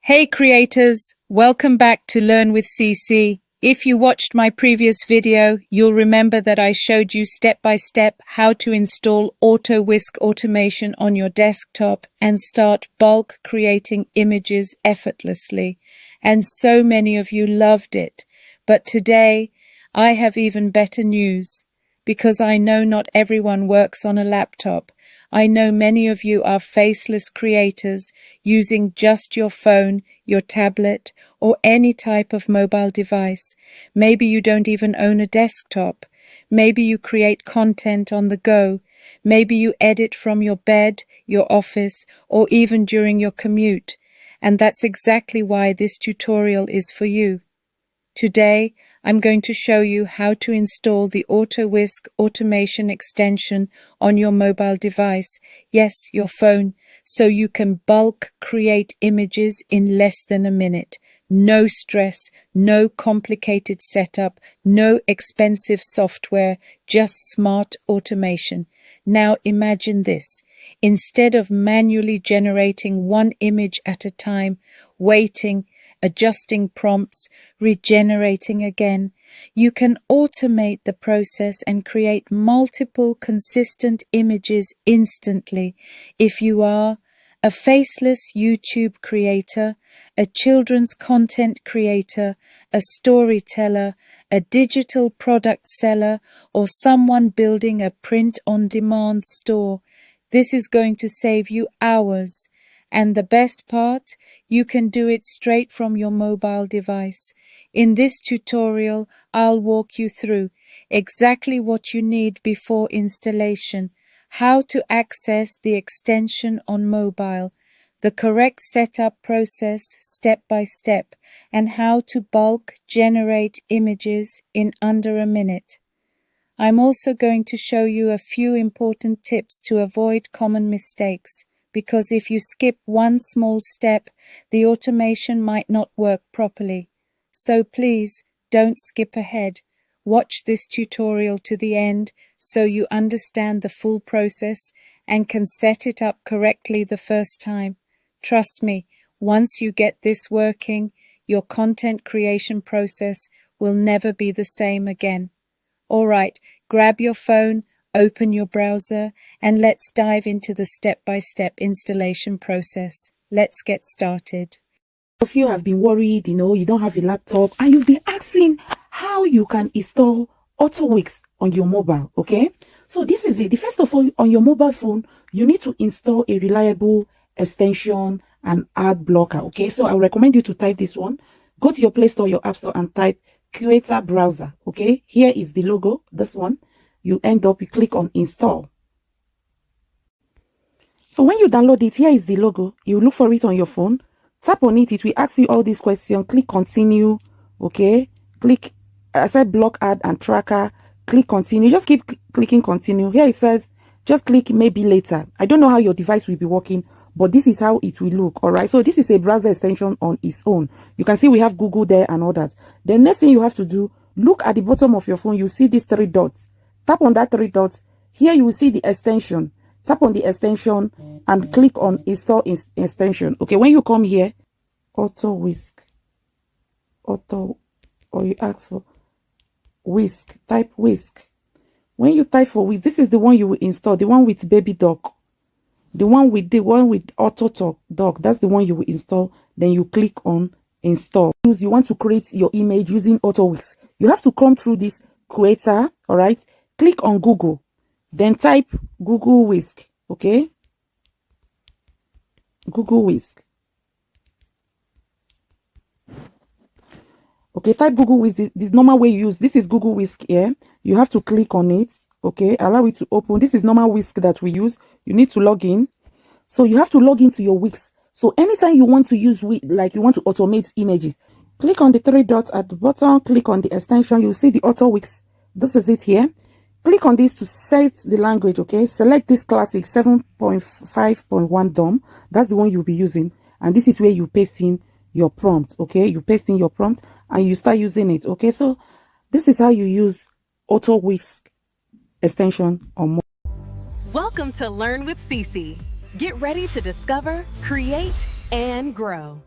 Hey creators, welcome back to Learn with CC. If you watched my previous video, you'll remember that I showed you step by step how to install Auto Whisk automation on your desktop and start bulk creating images effortlessly. And so many of you loved it. But today, I have even better news. Because I know not everyone works on a laptop. I know many of you are faceless creators using just your phone, your tablet, or any type of mobile device. Maybe you don't even own a desktop. Maybe you create content on the go. Maybe you edit from your bed, your office, or even during your commute. And that's exactly why this tutorial is for you. Today, I'm going to show you how to install the Auto Whisk automation extension on your mobile device, yes, your phone, so you can bulk create images in less than a minute. No stress, no complicated setup, no expensive software, just smart automation. Now imagine this. Instead of manually generating one image at a time, waiting, adjusting prompts, regenerating again, you can automate the process and create multiple consistent images instantly. If you are a faceless YouTube creator, a children's content creator, a storyteller, a digital product seller, or someone building a print-on-demand store, this is going to save you hours. And the best part, you can do it straight from your mobile device. In this tutorial, I'll walk you through exactly what you need before installation, how to access the extension on mobile, the correct setup process step by step, and how to bulk generate images in under a minute. I'm also going to show you a few important tips to avoid common mistakes. Because if you skip one small step, the automation might not work properly. So please don't skip ahead. Watch this tutorial to the end so you understand the full process and can set it up correctly the first time. Trust me, once you get this working, your content creation process will never be the same again. All right, grab your phone, open your browser, and let's dive into the step-by-step installation process. Let's get started. If you have been worried, you don't have a laptop, and you've been asking how you can install Auto Whisk on your mobile, okay? So this is it. The first of all, on your mobile phone, you need to install a reliable extension and ad blocker, okay? So I recommend you to type this one. Go to your Play Store, your App Store, and type Creator Browser, okay? Here is the logo, this one. You click on install. So when you download it, here is the logo. You look for it on your phone. Tap on it. It will ask you all these questions. Click continue. Okay. Click, I said block ad and tracker. Click continue. Just keep clicking continue. Here it says, just click maybe later. I don't know how your device will be working, but this is how it will look. All right. So this is a browser extension on its own. You can see we have Google there and all that. The next thing you have to do, look at the bottom of your phone. You see these three dots. Tap on that three dots. Here you will see the extension. Tap on the extension and click on install extension. Okay, when you come here, Auto Whisk, or you ask for Whisk, type Whisk. When you type for Whisk, this is the one you will install, the one with baby dog. The one with auto dog, that's the one you will install. Then you click on install. You want to create your image using Auto Whisk. You have to come through this creator, all right? Click on Google, then type Google Whisk, okay? Google Whisk. Okay, type Google Whisk, the normal way you use. This is Google Whisk here. You have to click on it, okay? Allow it to open. This is normal Whisk that we use. You need to log in. So you have to log into your Whisk. So anytime you want to use, like you want to automate images, click on the three dots at the bottom, click on the extension. You'll see the Auto Whisk. This is it here. Click on this to set the language, okay? Select this classic 7.5.1 DOM. That's the one you'll be using. And this is where you paste in your prompt, okay? You paste in your prompt and you start using it, okay? So this is how you use Auto Whisk extension on mobile. Welcome to Learn with CC. Get ready to discover, create, and grow.